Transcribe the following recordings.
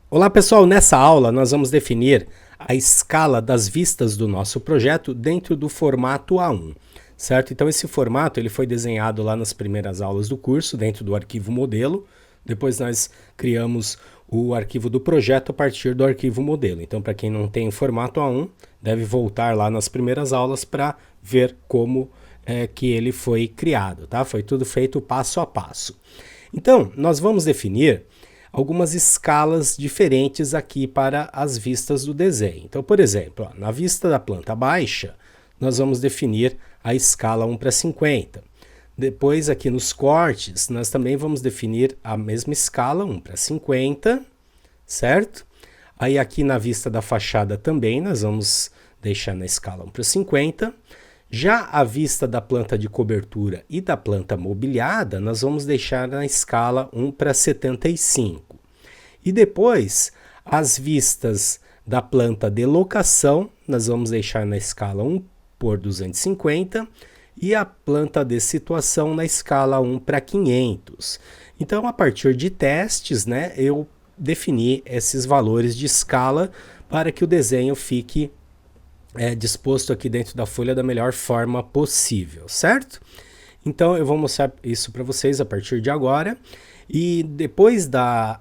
Olá pessoal, nessa aula nós vamos definir a escala das vistas do nosso projeto dentro do formato A1, certo? Então esse formato ele foi desenhado lá nas primeiras aulas do curso, dentro do arquivo modelo, depois nós criamos o arquivo do projeto a partir do arquivo modelo. Então para quem não tem o formato A1, deve voltar lá nas primeiras aulas para ver como que ele foi criado, tá? Foi tudo feito passo a passo. Então, nós vamos definir algumas escalas diferentes aqui para as vistas do desenho. Então, por exemplo, ó, na vista da planta baixa, nós vamos definir a escala 1:50. Depois, aqui nos cortes, nós também vamos definir a mesma escala, 1:50, certo? Aí aqui na vista da fachada também, nós vamos deixar na escala 1:50. Já a vista da planta de cobertura e da planta mobiliada, nós vamos deixar na escala 1:75. E depois, as vistas da planta de locação, nós vamos deixar na escala 1:250 e a planta de situação na escala 1:500. Então, a partir de testes, né, eu defini esses valores de escala para que o desenho fique disposto aqui dentro da folha da melhor forma possível, certo? Então eu vou mostrar isso para vocês a partir de agora. E depois da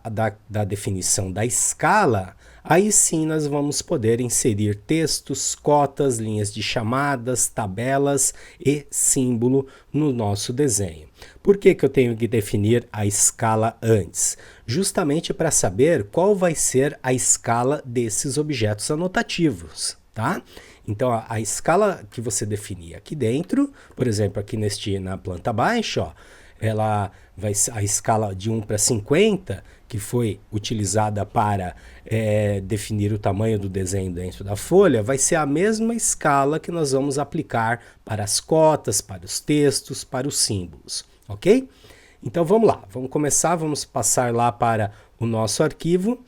definição da escala, aí sim nós vamos poder inserir textos, cotas, linhas de chamadas, tabelas e símbolo no nosso desenho. Por que eu tenho que definir a escala antes? Justamente para saber qual vai ser a escala desses objetos anotativos. Tá? Então a escala que você definir aqui dentro, por exemplo, aqui na planta baixa, ó, ela vai a escala de 1:50, que foi utilizada para definir o tamanho do desenho dentro da folha, vai ser a mesma escala que nós vamos aplicar para as cotas, para os textos, para os símbolos, ok? Então vamos lá, vamos começar, vamos passar lá para o nosso arquivo.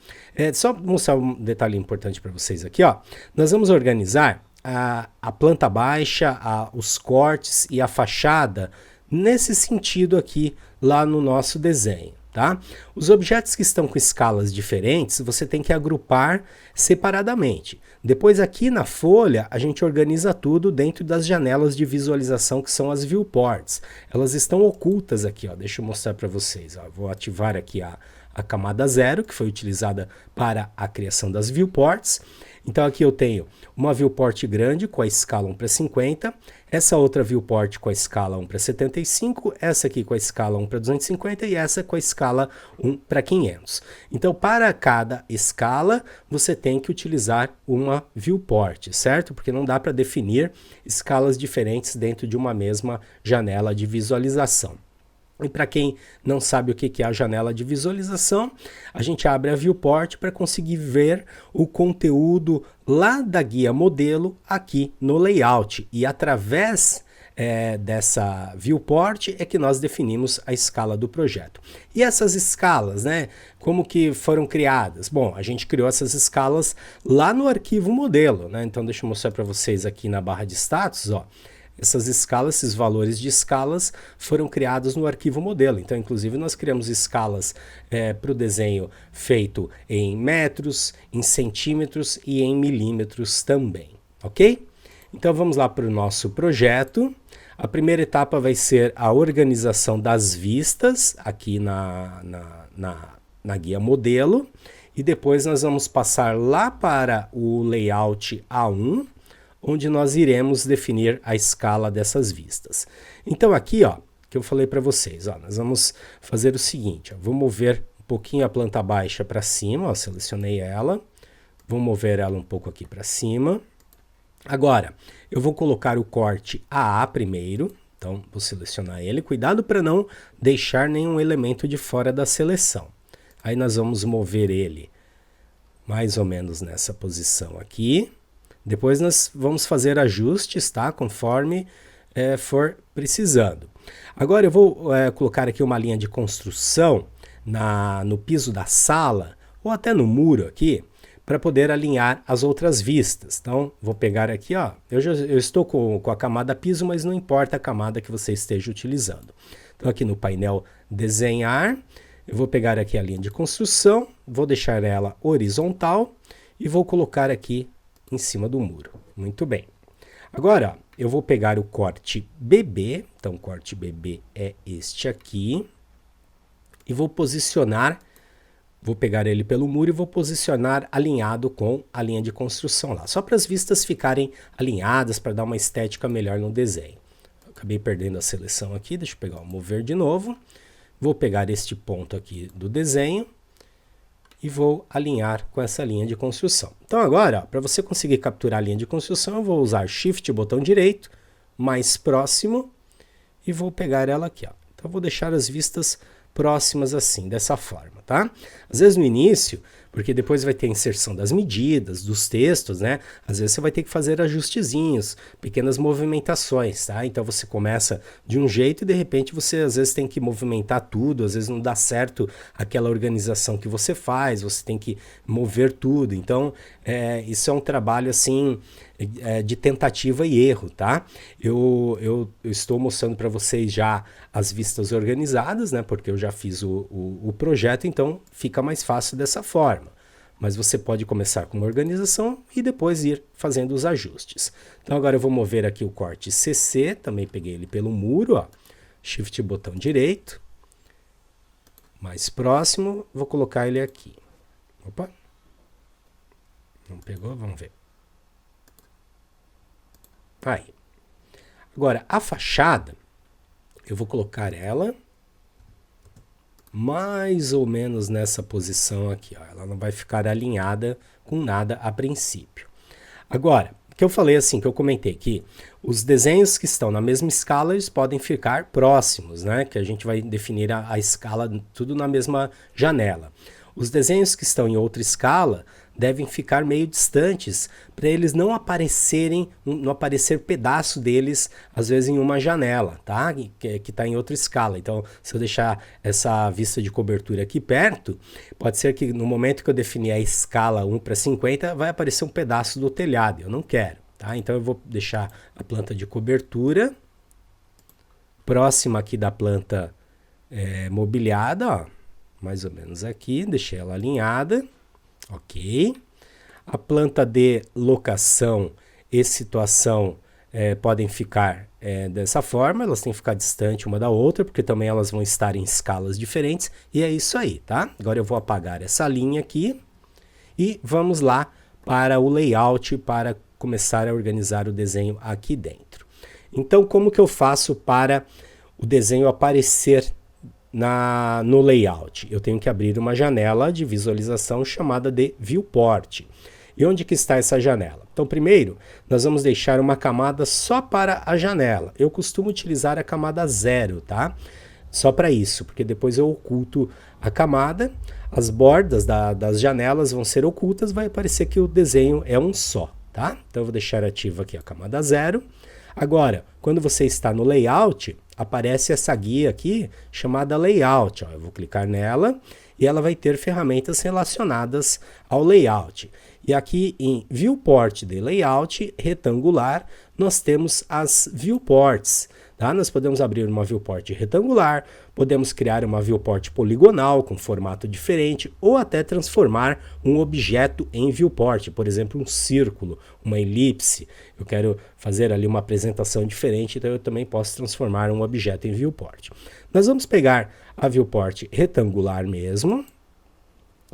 Só mostrar um detalhe importante para vocês aqui, ó. Nós vamos organizar a planta baixa, os cortes e a fachada nesse sentido aqui lá no nosso desenho, tá? Os objetos que estão com escalas diferentes, você tem que agrupar separadamente. Depois aqui na folha, a gente organiza tudo dentro das janelas de visualização, que são as viewports. Elas estão ocultas aqui, ó. Deixa eu mostrar para vocês, ó. Vou ativar aqui a camada 0, que foi utilizada para a criação das viewports. Então aqui eu tenho uma viewport grande com a escala 1:50, essa outra viewport com a escala 1:75, essa aqui com a escala 1:250 e essa com a escala 1:500. Então para cada escala você tem que utilizar uma viewport, certo? Porque não dá para definir escalas diferentes dentro de uma mesma janela de visualização. E para quem não sabe o que é a janela de visualização, a gente abre a viewport para conseguir ver o conteúdo lá da guia modelo aqui no layout. E através dessa viewport é que nós definimos a escala do projeto. E essas escalas, né? Como que foram criadas? Bom, a gente criou essas escalas lá no arquivo modelo, né? Então deixa eu mostrar para vocês aqui na barra de status, ó. Essas escalas, esses valores de escalas foram criados no arquivo modelo. Então, inclusive, nós criamos escalas para o desenho feito em metros, em centímetros e em milímetros também, ok? Então, vamos lá para o nosso projeto. A primeira etapa vai ser a organização das vistas aqui na guia modelo. E depois nós vamos passar lá para o layout A1, onde nós iremos definir a escala dessas vistas. Então aqui, ó, que eu falei para vocês, ó, nós vamos fazer o seguinte, ó, vou mover um pouquinho a planta baixa para cima, ó, selecionei ela, vou mover ela um pouco aqui para cima. Agora, eu vou colocar o corte AA primeiro, então vou selecionar ele, cuidado para não deixar nenhum elemento de fora da seleção. Aí nós vamos mover ele mais ou menos nessa posição aqui. Depois nós vamos fazer ajustes, tá? Conforme for precisando. Agora eu vou colocar aqui uma linha de construção no piso da sala, ou até no muro aqui, para poder alinhar as outras vistas. Então, vou pegar aqui, ó, eu estou com a camada piso, mas não importa a camada que você esteja utilizando. Então aqui no painel desenhar, Eu vou pegar aqui a linha de construção, vou deixar ela horizontal e vou colocar aqui em cima do muro. Muito bem. Agora, ó, eu vou pegar o corte BB, então o corte BB é este aqui, e vou posicionar, vou pegar ele pelo muro e vou posicionar alinhado com a linha de construção lá, só para as vistas ficarem alinhadas, para dar uma estética melhor no desenho. Eu acabei perdendo a seleção aqui, deixa eu pegar o mover de novo. Vou pegar este ponto aqui do desenho e vou alinhar com essa linha de construção. Então agora, para você conseguir capturar a linha de construção, eu vou usar Shift, botão direito, mais próximo, e vou pegar ela aqui. Ó. Então eu vou deixar as vistas próximas assim, dessa forma, tá? Às vezes no início, porque depois vai ter a inserção das medidas, dos textos, né? Às vezes você vai ter que fazer ajustezinhos, pequenas movimentações, tá? Então você começa de um jeito e de repente você às vezes tem que movimentar tudo, às vezes não dá certo aquela organização que você faz, você tem que mover tudo. Então, isso é um trabalho assim de tentativa e erro, tá? Eu estou mostrando para vocês já as vistas organizadas, né? Porque eu já fiz o projeto, então fica mais fácil dessa forma. Mas você pode começar com uma organização e depois ir fazendo os ajustes. Então agora eu vou mover aqui o corte CC, também peguei ele pelo muro, ó. Shift botão direito, mais próximo, vou colocar ele aqui. Opa, não pegou? Vamos ver. Aí. Agora, a fachada, eu vou colocar ela mais ou menos nessa posição aqui. Ó. Ela não vai ficar alinhada com nada a princípio. Agora, que eu falei assim, que eu comentei que os desenhos que estão na mesma escala, eles podem ficar próximos, né? Que a gente vai definir a escala tudo na mesma janela. Os desenhos que estão em outra escala devem ficar meio distantes para eles não aparecerem, não aparecer pedaço deles, às vezes em uma janela, tá? Que está em outra escala. Então, se eu deixar essa vista de cobertura aqui perto, pode ser que no momento que eu definir a escala 1:50, vai aparecer um pedaço do telhado. Eu não quero, tá? Então, eu vou deixar a planta de cobertura próxima aqui da planta mobiliada, ó, mais ou menos aqui, deixei ela alinhada. Ok. A planta de locação e situação podem ficar dessa forma, elas têm que ficar distante uma da outra, porque também elas vão estar em escalas diferentes, e é isso aí, tá? Agora eu vou apagar essa linha aqui e vamos lá para o layout, para começar a organizar o desenho aqui dentro. Então, como que eu faço para o desenho aparecer no layout? Eu tenho que abrir uma janela de visualização chamada de Viewport. E onde que está essa janela? Então, primeiro, nós vamos deixar uma camada só para a janela. Eu costumo utilizar a camada 0, tá? Só para isso, porque depois eu oculto a camada, as bordas das janelas vão ser ocultas, vai aparecer que o desenho é um só, tá? Então, eu vou deixar ativo aqui a camada 0. Agora, quando você está no layout, aparece essa guia aqui chamada Layout. Ó. Eu vou clicar nela e ela vai ter ferramentas relacionadas ao layout. E aqui em Viewport de Layout retangular, nós temos as viewports. Tá? Nós podemos abrir uma viewport retangular, podemos criar uma viewport poligonal com formato diferente ou até transformar um objeto em viewport, por exemplo, um círculo, uma elipse. Eu quero fazer ali uma apresentação diferente, então eu também posso transformar um objeto em viewport. Nós vamos pegar a viewport retangular mesmo.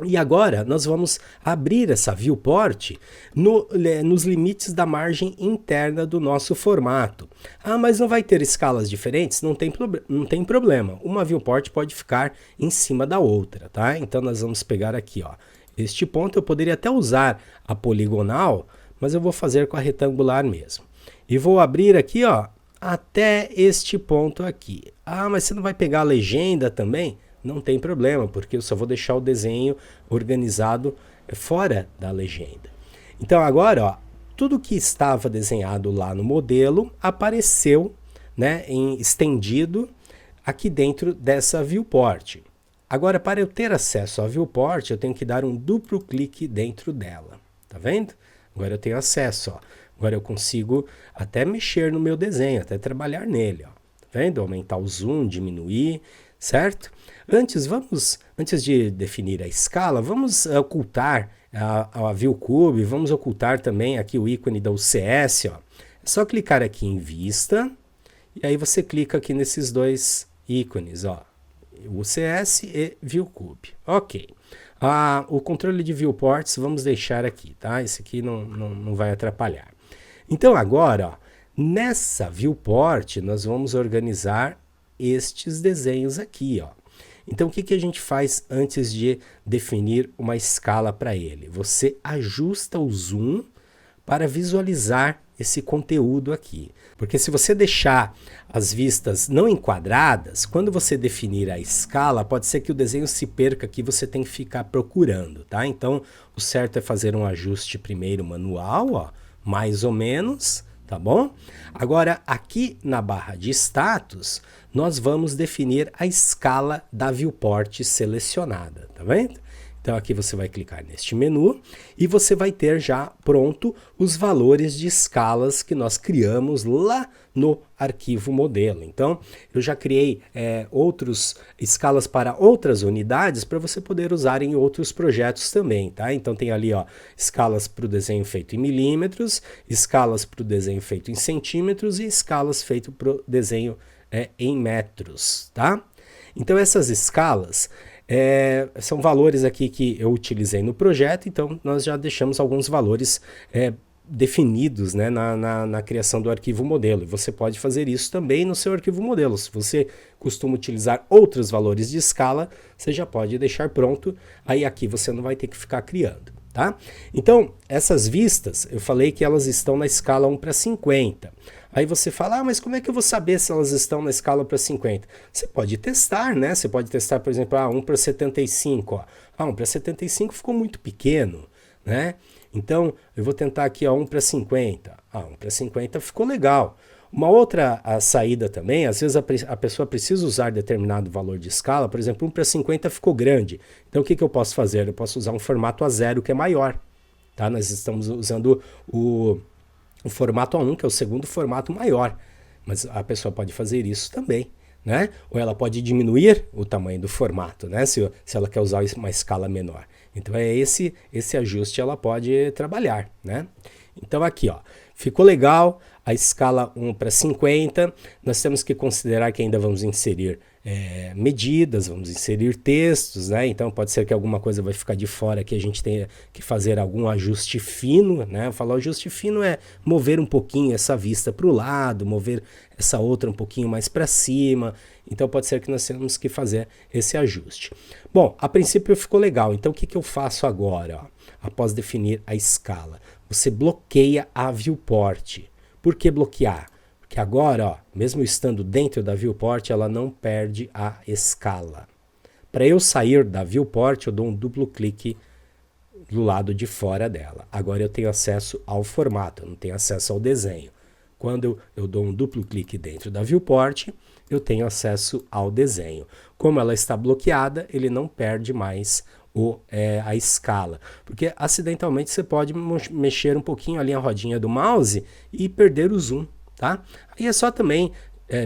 E agora nós vamos abrir essa viewport nos limites da margem interna do nosso formato. Ah, mas não vai ter escalas diferentes? Não tem problema. Uma viewport pode ficar em cima da outra, tá? Então nós vamos pegar aqui, ó, este ponto. Eu poderia até usar a poligonal, mas eu vou fazer com a retangular mesmo. E vou abrir aqui, ó, até este ponto aqui. Ah, mas você não vai pegar a legenda também? Não tem problema, porque eu só vou deixar o desenho organizado fora da legenda. Então agora, ó, tudo que estava desenhado lá no modelo apareceu, né, estendido aqui dentro dessa viewport. Agora, para eu ter acesso à viewport, eu tenho que dar um duplo clique dentro dela. Tá vendo? Agora eu tenho acesso, ó. Agora eu consigo até mexer no meu desenho, até trabalhar nele, ó. Tá vendo? Aumentar o zoom, diminuir. certo? Antes de definir a escala, vamos ocultar a ViewCube, vamos ocultar também aqui o ícone da UCS, ó. É só clicar aqui em Vista, e aí você clica aqui nesses dois ícones, ó, UCS e ViewCube. Ok. O controle de viewports vamos deixar aqui, tá? Esse aqui não vai atrapalhar. Então agora, ó, nessa viewport, nós vamos organizar estes desenhos aqui, ó. Então o que a gente faz antes de definir uma escala para ele? Você ajusta o zoom para visualizar esse conteúdo aqui. Porque se você deixar as vistas não enquadradas, quando você definir a escala, pode ser que o desenho se perca aqui, você tem que ficar procurando, tá? Então, o certo é fazer um ajuste primeiro manual, ó, mais ou menos, tá bom? Agora, aqui na barra de status, nós vamos definir a escala da viewport selecionada, tá vendo? Então aqui você vai clicar neste menu e você vai ter já pronto os valores de escalas que nós criamos lá no arquivo modelo. Então eu já criei outras escalas para outras unidades para você poder usar em outros projetos também, tá? Então tem ali, ó, escalas para o desenho feito em milímetros, escalas para o desenho feito em centímetros e escalas feito para o desenho em metros, tá? Então essas escalas são valores aqui que eu utilizei no projeto, então nós já deixamos alguns valores definidos, né, na criação do arquivo modelo. E você pode fazer isso também no seu arquivo modelo. Se você costuma utilizar outros valores de escala, você já pode deixar pronto, aí aqui você não vai ter que ficar criando, tá? Então, essas vistas, eu falei que elas estão na escala 1:50. Aí você fala, mas como é que eu vou saber se elas estão na escala para 50? Você pode testar, né? Você pode testar, por exemplo, 1:75. Ó. 1:75 ficou muito pequeno, né? Então, eu vou tentar aqui 1:50. 1:50 ficou legal. Uma outra saída também, às vezes a pessoa precisa usar determinado valor de escala, por exemplo, 1:50 ficou grande. Então, o que eu posso fazer? Eu posso usar um formato A0 que é maior. Tá? Nós estamos usando o formato A1, que é o segundo formato maior, mas a pessoa pode fazer isso também, né? Ou ela pode diminuir o tamanho do formato, né? Se ela quer usar uma escala menor. Então é esse ajuste ela pode trabalhar, né? Então aqui, ó, ficou legal a escala 1:50. Nós temos que considerar que ainda vamos inserir medidas, vamos inserir textos, né? Então pode ser que alguma coisa vai ficar de fora, que a gente tenha que fazer algum ajuste fino, né? Eu falo ajuste fino é mover um pouquinho essa vista para o lado, mover essa outra um pouquinho mais para cima. Então pode ser que nós tenhamos que fazer esse ajuste. Bom, a princípio ficou legal. Então o que eu faço agora, ó? Após definir a escala? Você bloqueia a viewport. Por que bloquear? Porque agora, ó, mesmo estando dentro da viewport, ela não perde a escala. Para eu sair da viewport, eu dou um duplo clique do lado de fora dela. Agora eu tenho acesso ao formato, eu não tenho acesso ao desenho. Quando eu dou um duplo clique dentro da viewport, eu tenho acesso ao desenho. Como ela está bloqueada, ele não perde mais a escala. Porque acidentalmente você pode mexer um pouquinho ali a rodinha do mouse e perder o zoom. Tá? Aí é só também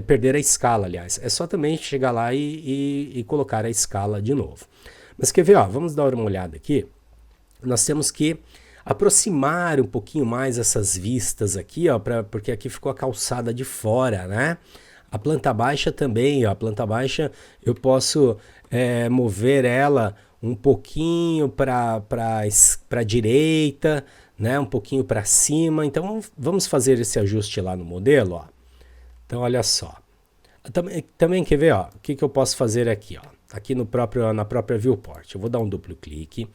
perder a escala, aliás. É só também chegar lá e colocar a escala de novo. Mas quer ver? Ó, vamos dar uma olhada aqui. Nós temos que aproximar um pouquinho mais essas vistas aqui, ó, porque aqui ficou a calçada de fora, né? A planta baixa também, ó, a planta baixa eu posso mover ela um pouquinho para a direita, né, um pouquinho para cima. Então vamos fazer esse ajuste lá no modelo, ó. Então olha só. Também quer ver, ó, o que eu posso fazer aqui, ó? Aqui na própria viewport. Eu vou dar um duplo clique,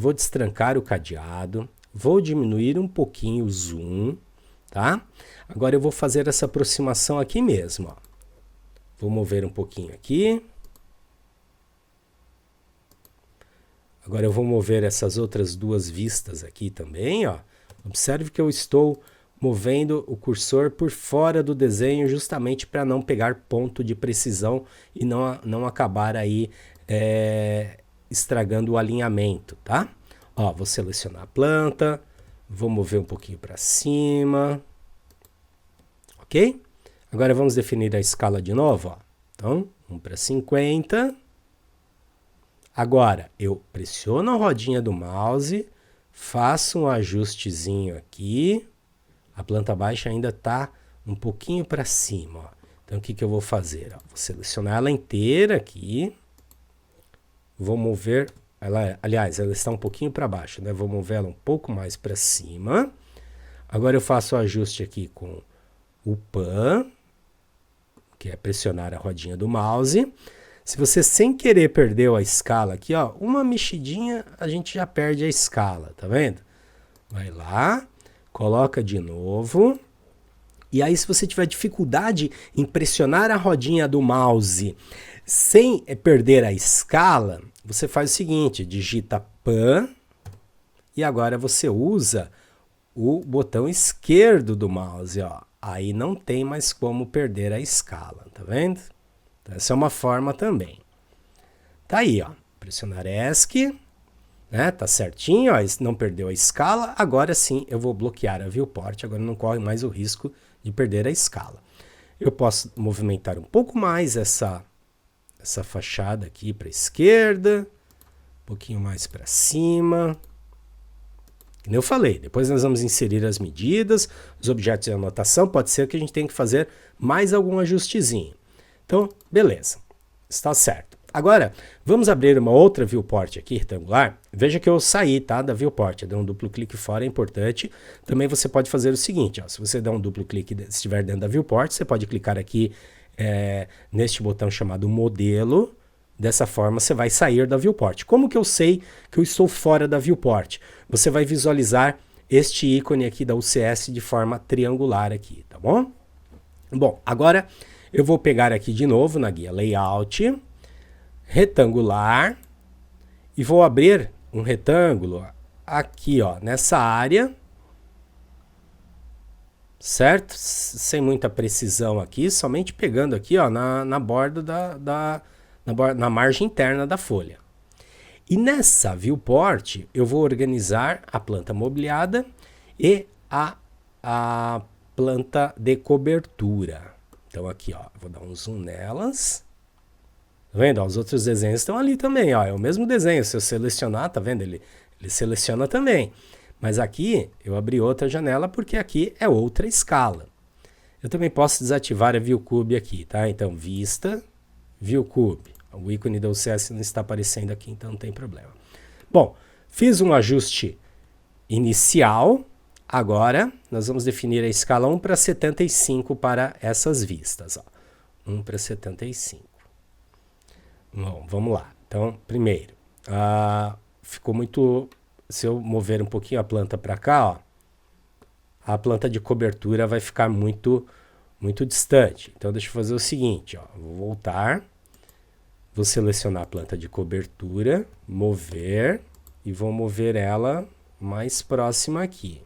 vou destrancar o cadeado, vou diminuir um pouquinho o zoom, tá? Agora eu vou fazer essa aproximação aqui mesmo, ó. Vou mover um pouquinho aqui. Agora eu vou mover essas outras duas vistas aqui também, ó. Observe que eu estou movendo o cursor por fora do desenho justamente para não pegar ponto de precisão e não acabar aí estragando o alinhamento, tá? Ó, vou selecionar a planta, vou mover um pouquinho para cima, ok? Agora vamos definir a escala de novo, ó. Então, 1 para 50. Agora, eu pressiono a rodinha do mouse, faço um ajustezinho aqui. A planta baixa ainda está um pouquinho para cima. Ó. Então, o que eu vou fazer? Ó, vou selecionar ela inteira aqui. Vou mover ela, aliás, ela está um pouquinho para baixo, né? Vou mover ela um pouco mais para cima. Agora eu faço o ajuste aqui com o PAN, que é pressionar a rodinha do mouse. Se você sem querer perdeu a escala aqui, ó, uma mexidinha a gente já perde a escala, tá vendo? Vai lá, coloca de novo. E aí, se você tiver dificuldade em pressionar a rodinha do mouse sem perder a escala, você faz o seguinte, digita PAN e agora você usa o botão esquerdo do mouse, ó. Aí não tem mais como perder a escala, tá vendo? Então, essa é uma forma também. Tá aí, ó. Pressionar ESC, né? Tá certinho, ó. Não perdeu a escala. Agora sim eu vou bloquear a viewport. Agora não corre mais o risco de perder a escala. Eu posso movimentar um pouco mais essa fachada aqui para a esquerda, um pouquinho mais para cima. Como eu falei, depois nós vamos inserir as medidas, os objetos de anotação. Pode ser que a gente tenha que fazer mais algum ajustezinho. Então, beleza, está certo. Agora, vamos abrir uma outra viewport aqui, retangular. Veja que eu saí, tá, da viewport. Eu dei um duplo clique fora, é importante. Também você pode fazer o seguinte, ó, se você der um duplo clique, se estiver dentro da viewport, você pode clicar aqui neste botão chamado modelo. Dessa forma, você vai sair da viewport. Como que eu sei que eu estou fora da viewport? Você vai visualizar este ícone aqui da UCS de forma triangular aqui, tá bom? Bom, agora eu vou pegar aqui de novo na guia Layout, retangular, e vou abrir um retângulo aqui, ó, nessa área, certo? Sem muita precisão aqui, somente pegando aqui, ó, na borda na margem interna da folha. E nessa viewport eu vou organizar a planta mobiliada e a planta de cobertura. Então aqui, ó, vou dar um zoom nelas. Tá vendo? Ó, os outros desenhos estão ali também, ó, é o mesmo desenho. Se eu selecionar, tá vendo? Ele seleciona também. Mas aqui eu abri outra janela porque aqui é outra escala. Eu também posso desativar a ViewCube aqui, tá? Então, vista, ViewCube. O ícone da UCS não está aparecendo aqui, então não tem problema. Bom, fiz um ajuste inicial. Agora, nós vamos definir a escala 1 para 75 para essas vistas. Ó. 1 para 75. Bom, vamos lá. Então, primeiro, ficou muito... Se eu mover um pouquinho a planta para cá, ó, a planta de cobertura vai ficar muito distante. Então, deixa eu fazer o seguinte. Ó, vou voltar... Vou selecionar a planta de cobertura, mover, e vou mover ela mais próxima aqui.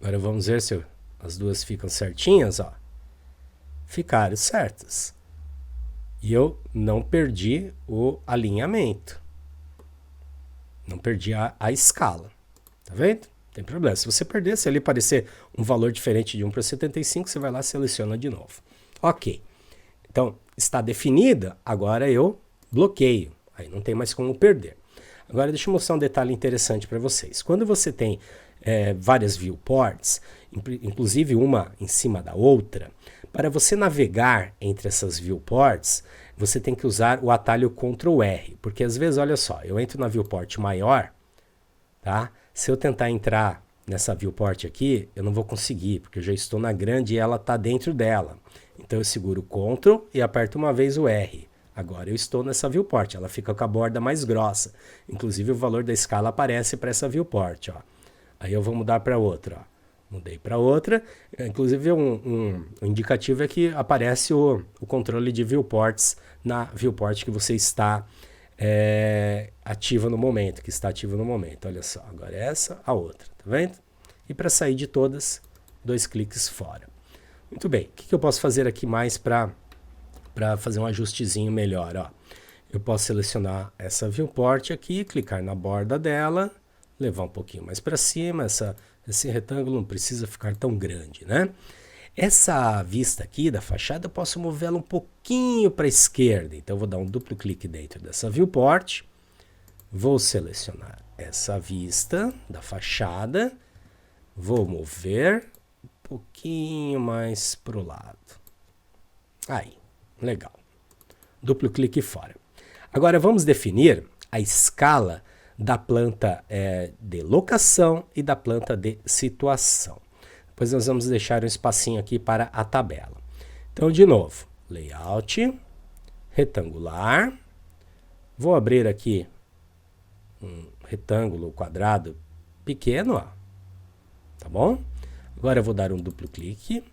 Agora vamos ver se as duas ficam certinhas, ó. Ficaram certas. E eu não perdi o alinhamento. Não perdi a escala. Tá vendo? Não tem problema. Se você perder, se ali aparecer um valor diferente de 1 para 75, você vai lá e seleciona de novo. Ok. Então, está definida, agora eu bloqueio. Aí não tem mais como perder. Agora deixa eu mostrar um detalhe interessante para vocês. Quando você tem várias viewports, inclusive uma em cima da outra, para você navegar entre essas viewports, você tem que usar o atalho Ctrl R. Porque às vezes, olha só, eu entro na viewport maior, tá? Se eu tentar entrar nessa viewport aqui, eu não vou conseguir, porque eu já estou na grande e ela está dentro dela. Então eu seguro o Ctrl e aperto uma vez o R. Agora eu estou nessa viewport, ela fica com a borda mais grossa. Inclusive o valor da escala aparece para essa viewport. Ó. Aí eu vou mudar para outra. Ó. Mudei para outra. Inclusive um indicativo é que aparece o controle de viewports na viewport que você está ativa no momento, que está ativa no momento. Olha só, agora essa, a outra, tá vendo? E para sair de todas, 2 cliques fora. Muito bem, o que eu posso fazer aqui mais para fazer um ajustezinho melhor? Ó? Eu posso selecionar essa viewport aqui, clicar na borda dela, levar um pouquinho mais para cima, esse retângulo não precisa ficar tão grande, né? Essa vista aqui da fachada eu posso movê-la um pouquinho para a esquerda. Então eu vou dar um duplo clique dentro dessa viewport. Vou selecionar essa vista da fachada. Vou mover um pouquinho mais para o lado. Aí, legal. Duplo clique fora. Agora vamos definir a escala da planta de locação e da planta de situação. Depois nós vamos deixar um espacinho aqui para a tabela. Então, de novo, layout, retangular. Vou abrir aqui um retângulo quadrado pequeno, ó. Tá bom? Agora eu vou dar um duplo clique.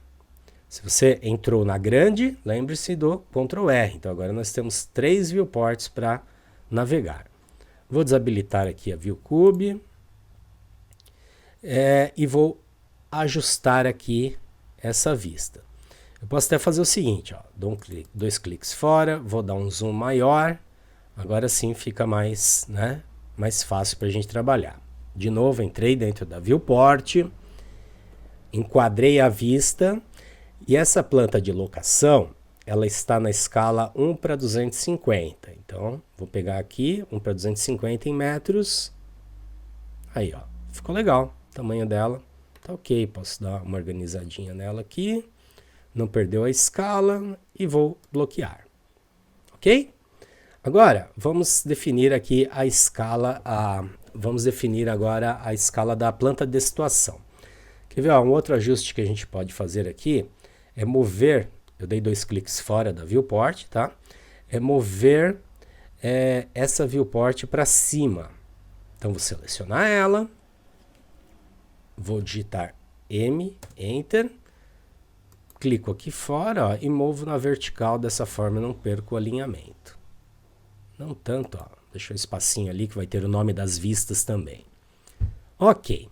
Se você entrou na grande, lembre-se do Ctrl R. Então agora nós temos 3 viewports para navegar. Vou desabilitar aqui a ViewCube. E vou ajustar aqui essa vista. Eu posso até fazer o seguinte, ó, dou dois cliques fora, vou dar um zoom maior. Agora sim fica mais, né, mais fácil para a gente trabalhar. De novo, entrei dentro da viewport, enquadrei a vista. E essa planta de locação, ela está na escala 1 para 250. Então, vou pegar aqui 1 para 250 em metros. Aí, ó, ficou legal. O tamanho dela tá ok. Posso dar uma organizadinha nela aqui. Não perdeu a escala e vou bloquear. Ok? Agora, vamos definir aqui a escala, vamos definir agora a escala da planta de situação. Quer ver, ó, um outro ajuste que a gente pode fazer aqui é mover, eu dei 2 cliques fora da viewport, tá? É mover essa viewport para cima. Então, vou selecionar ela, vou digitar M, Enter, clico aqui fora, ó, e movo na vertical, dessa forma eu não perco o alinhamento. Não tanto, ó, deixa um espacinho ali que vai ter o nome das vistas também. Ok.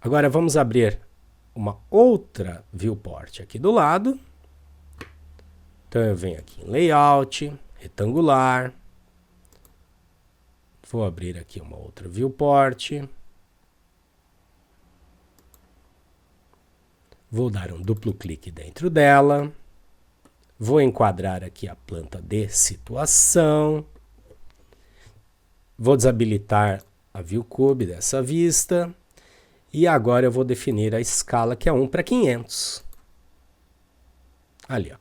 Agora vamos abrir uma outra viewport aqui do lado. Então eu venho aqui em layout, retangular. Vou abrir aqui uma outra viewport. Vou dar um duplo clique dentro dela. Vou enquadrar aqui a planta de situação. Vou desabilitar a ViewCube dessa vista. E agora eu vou definir a escala, que é 1 para 500. Ali, ó.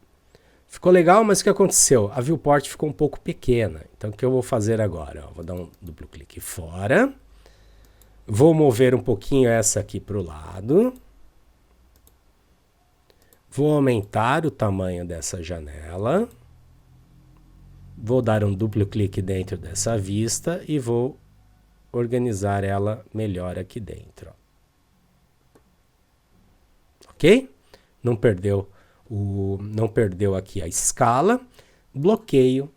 Ficou legal, mas o que aconteceu? A viewport ficou um pouco pequena. Então, o que eu vou fazer agora? Ó, vou dar um duplo clique fora. Vou mover um pouquinho essa aqui para o lado. Vou aumentar o tamanho dessa janela. Vou dar um duplo clique dentro dessa vista e vou organizar ela melhor aqui dentro. Ok? Não perdeu aqui a escala. Bloqueio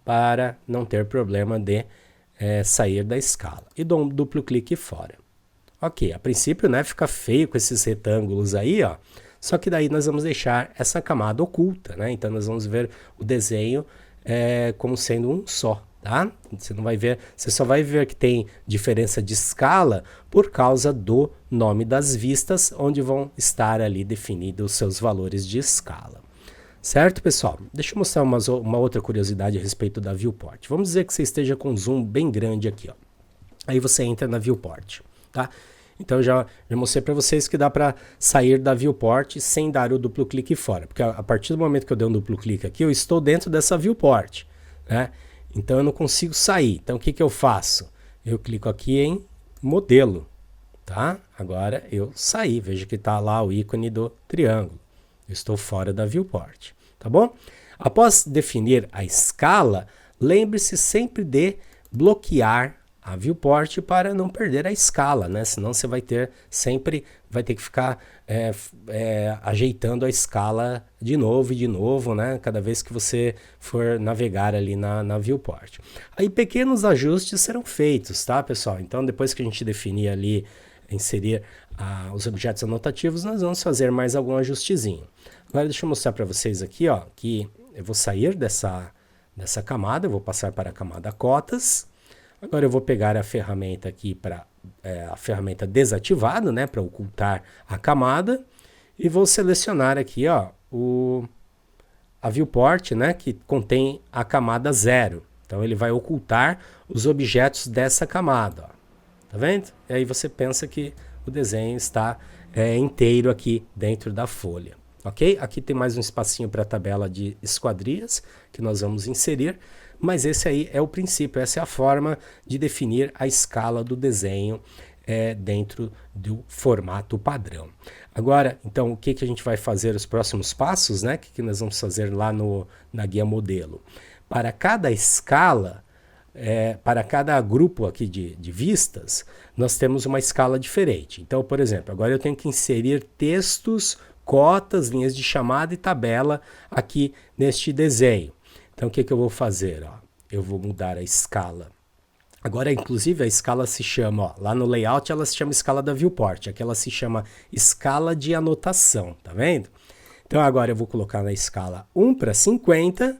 para não ter problema de sair da escala. E dou um duplo clique fora. Ok, a princípio, né, fica feio com esses retângulos aí, ó. Só que daí nós vamos deixar essa camada oculta, né? Então nós vamos ver o desenho como sendo um só. Tá? Você só vai ver que tem diferença de escala por causa do nome das vistas, onde vão estar ali definidos os seus valores de escala. Certo, pessoal? Deixa eu mostrar uma outra curiosidade a respeito da viewport. Vamos dizer que você esteja com um zoom bem grande aqui, ó. Aí você entra na viewport, tá? Então já mostrei para vocês que dá para sair da viewport sem dar o duplo clique fora, porque a partir do momento que eu der um duplo clique aqui, eu estou dentro dessa viewport, né? Então eu não consigo sair. Então o que eu faço? Eu clico aqui em modelo, tá? Agora eu saí. Veja que está lá o ícone do triângulo. Eu estou fora da viewport, tá bom? Após definir a escala, lembre-se sempre de bloquear a viewport para não perder a escala, né? Senão você vai ter que ficar ajeitando a escala de novo, né? Cada vez que você for navegar ali na viewport. Aí pequenos ajustes serão feitos, tá, pessoal? Então depois que a gente definir ali, inserir os objetos anotativos, nós vamos fazer mais algum ajustezinho. Agora deixa eu mostrar para vocês aqui, ó, que eu vou sair dessa camada, eu vou passar para a camada cotas. Agora eu vou pegar a ferramenta aqui a ferramenta desativada, né, para ocultar a camada. e vou selecionar aqui, ó, a viewport, né, que contém a camada 0. Então ele vai ocultar os objetos dessa camada, ó. Tá vendo? E aí você pensa que o desenho está inteiro aqui dentro da folha. Ok? Aqui tem mais um espacinho para a tabela de esquadrias que nós vamos inserir, mas esse aí é o princípio, essa é a forma de definir a escala do desenho dentro do formato padrão. Agora, então, o que a gente vai fazer os próximos passos, né? O que nós vamos fazer lá na guia modelo? Para cada escala, para cada grupo aqui de vistas, nós temos uma escala diferente. Então, por exemplo, agora eu tenho que inserir textos, cotas, linhas de chamada e tabela aqui neste desenho. Então, o que eu vou fazer? Ó? Eu vou mudar a escala. Agora, inclusive, a escala se chama, ó, lá no layout ela se chama escala da viewport, aqui ela se chama escala de anotação, tá vendo? Então, agora eu vou colocar na escala 1:50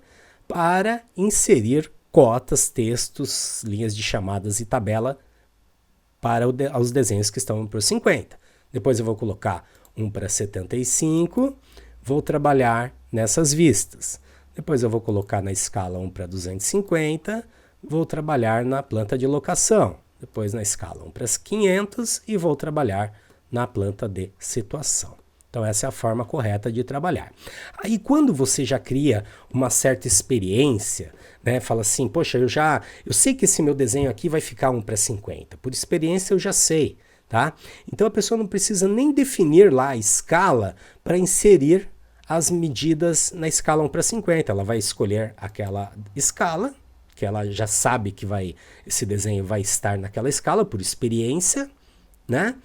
para inserir cotas, textos, linhas de chamadas e tabela para os desenhos que estão 1:50. Depois eu vou colocar 1:75, vou trabalhar nessas vistas. Depois eu vou colocar na escala 1:250, vou trabalhar na planta de locação. Depois na escala 1:500 e vou trabalhar na planta de situação. Então essa é a forma correta de trabalhar. Aí quando você já cria uma certa experiência, né, fala assim, poxa, eu sei que esse meu desenho aqui vai ficar 1:50. Por experiência eu já sei, tá? Então a pessoa não precisa nem definir lá a escala para inserir as medidas na escala 1:50. Ela vai escolher aquela escala que ela já sabe que esse desenho vai estar naquela escala por experiência, né?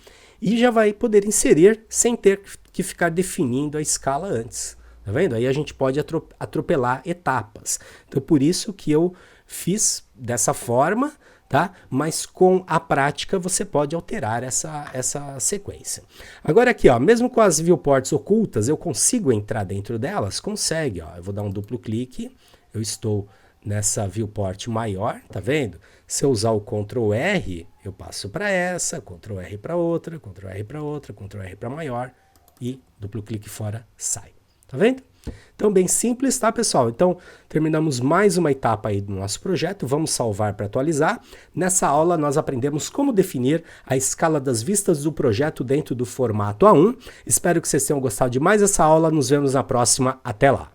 E já vai poder inserir sem ter que ficar definindo a escala antes. Tá vendo? Aí a gente pode atropelar etapas. Então, por isso que eu fiz dessa forma, tá? Mas com a prática você pode alterar essa sequência. Agora aqui, ó, mesmo com as viewports ocultas, eu consigo entrar dentro delas? Consegue, ó. Eu vou dar um duplo clique, eu estou nessa viewport maior, tá vendo? Se eu usar o Ctrl R, eu passo para essa, Ctrl R para outra, Ctrl R para outra, Ctrl R para maior e duplo clique fora, sai. Tá vendo? Então, bem simples, tá, pessoal? Então, terminamos mais uma etapa aí do nosso projeto. Vamos salvar para atualizar. Nessa aula, nós aprendemos como definir a escala das vistas do projeto dentro do formato A1. Espero que vocês tenham gostado de mais essa aula. Nos vemos na próxima. Até lá!